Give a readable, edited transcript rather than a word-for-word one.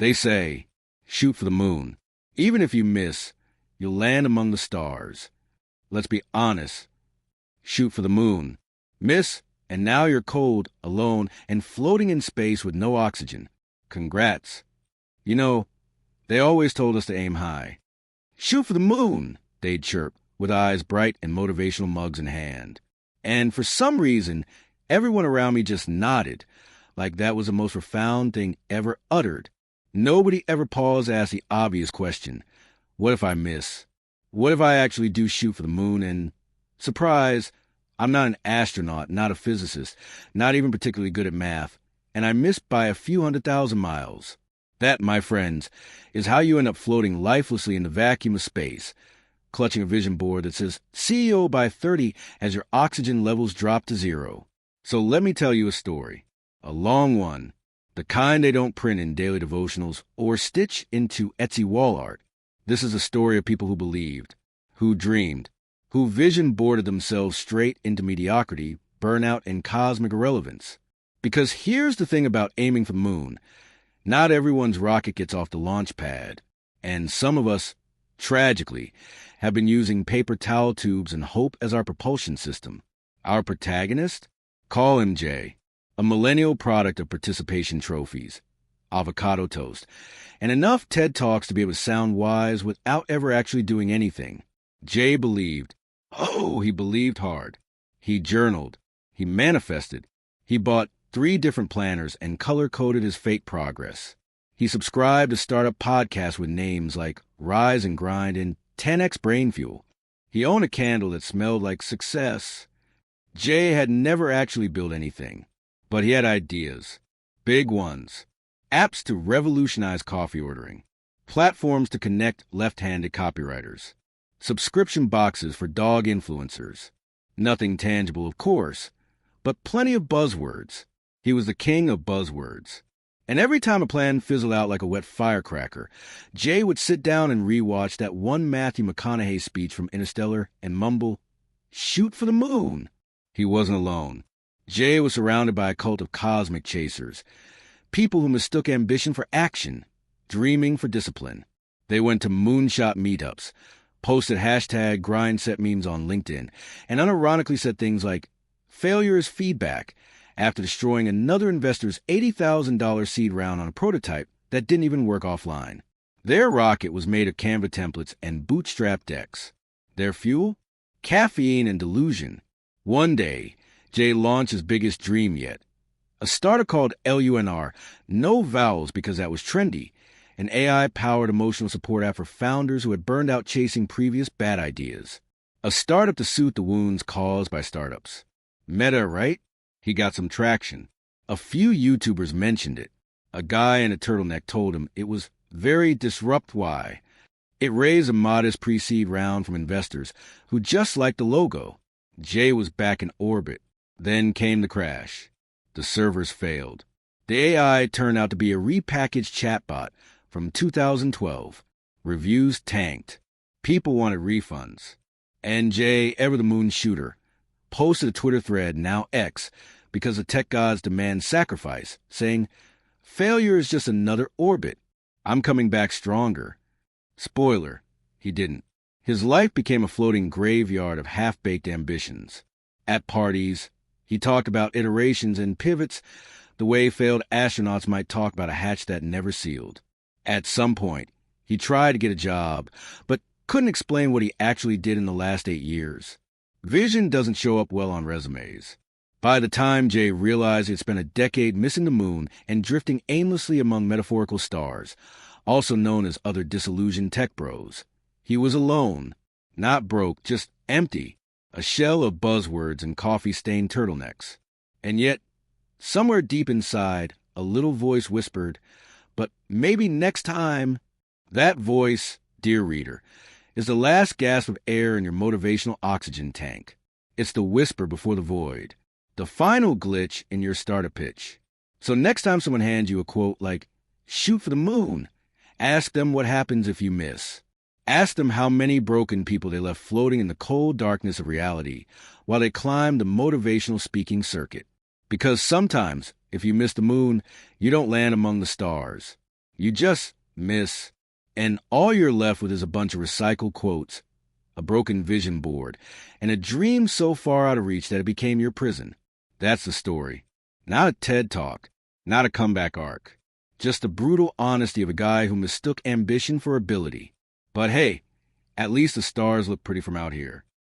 They say, shoot for the moon. Even if you miss, you'll land among the stars. Let's be honest. Shoot for the moon. Miss, and now you're cold, alone, and floating in space with no oxygen. Congrats. You know, they always told us to aim high. Shoot for the moon, they'd chirp, with eyes bright and motivational mugs in hand. And for some reason, everyone around me just nodded, like that was the most profound thing ever uttered. Nobody ever paused to ask the obvious question, what if I miss? What if I actually do shoot for the moon and, surprise, I'm not an astronaut, not a physicist, not even particularly good at math, and I missed by a few 100,000 miles. That, my friends, is how you end up floating lifelessly in the vacuum of space, clutching a vision board that says CEO by 30 as your oxygen levels drop to zero. So let me tell you a story. A long one. The kind they don't print in daily devotionals or stitch into Etsy wall art. This is a story of people who believed, who dreamed, who vision boarded themselves straight into mediocrity, burnout, and cosmic irrelevance. Because here's the thing about aiming for the moon. Not everyone's rocket gets off the launch pad, and some of us, tragically, have been using paper towel tubes and hope as our propulsion system. Our protagonist? Call him Jay, a millennial product of participation trophies, avocado toast, and enough TED Talks to be able to sound wise without ever actually doing anything. Jay believed. Oh, he believed hard. He journaled. He manifested. He bought 3 different planners and color-coded his fake progress. He subscribed to startup podcasts with names like Rise and Grind and 10X Brain Fuel. He owned a candle that smelled like success. Jay had never actually built anything, but he had ideas. Big ones. Apps to revolutionize coffee ordering. Platforms to connect left-handed copywriters. Subscription boxes for dog influencers. Nothing tangible, of course, but plenty of buzzwords. He was the king of buzzwords. And every time a plan fizzled out like a wet firecracker, Jay would sit down and rewatch that one Matthew McConaughey speech from Interstellar and mumble, "Shoot for the moon." He wasn't alone. Jay was surrounded by a cult of cosmic chasers, people who mistook ambition for action, dreaming for discipline. They went to moonshot meetups, posted hashtag grindset memes on LinkedIn, and unironically said things like, "Failure is feedback," after destroying another investor's $80,000 seed round on a prototype that didn't even work offline. Their rocket was made of Canva templates and bootstrap decks. Their fuel? Caffeine and delusion. One day, Jay launched his biggest dream yet. A startup called LUNR, no vowels because that was trendy, an AI-powered emotional support app for founders who had burned out chasing previous bad ideas. A startup to soothe the wounds caused by startups. Meta, right? He got some traction. A few YouTubers mentioned it. A guy in a turtleneck told him it was very disrupt why. It raised a modest pre-seed round from investors who just liked the logo. Jay was back in orbit. Then came the crash. The servers failed. The AI turned out to be a repackaged chatbot from 2012. Reviews tanked. People wanted refunds. And Jay, ever the moon shooter, posted a Twitter thread, now X, because the tech gods demand sacrifice, saying, "Failure is just another orbit. I'm coming back stronger." Spoiler, he didn't. His life became a floating graveyard of half-baked ambitions. At parties, he talked about iterations and pivots the way failed astronauts might talk about a hatch that never sealed. At some point, he tried to get a job, but couldn't explain what he actually did in the last 8 years. Vision doesn't show up well on resumes. By the time Jay realized he'd spent a decade missing the moon and drifting aimlessly among metaphorical stars, also known as other disillusioned tech bros, he was alone, not broke, just empty, a shell of buzzwords and coffee-stained turtlenecks. And yet, somewhere deep inside, a little voice whispered, "But maybe next time." That voice, dear reader, is the last gasp of air in your motivational oxygen tank. It's the whisper before the void, the final glitch in your starter pitch. So next time someone hands you a quote like, "Shoot for the moon," ask them what happens if you miss. Ask them how many broken people they left floating in the cold darkness of reality while they climbed the motivational speaking circuit. Because sometimes, if you miss the moon, you don't land among the stars. You just miss, and all you're left with is a bunch of recycled quotes, a broken vision board, and a dream so far out of reach that it became your prison. That's the story. Not a TED Talk, not a comeback arc. Just the brutal honesty of a guy who mistook ambition for ability. But hey, at least the stars look pretty from out here.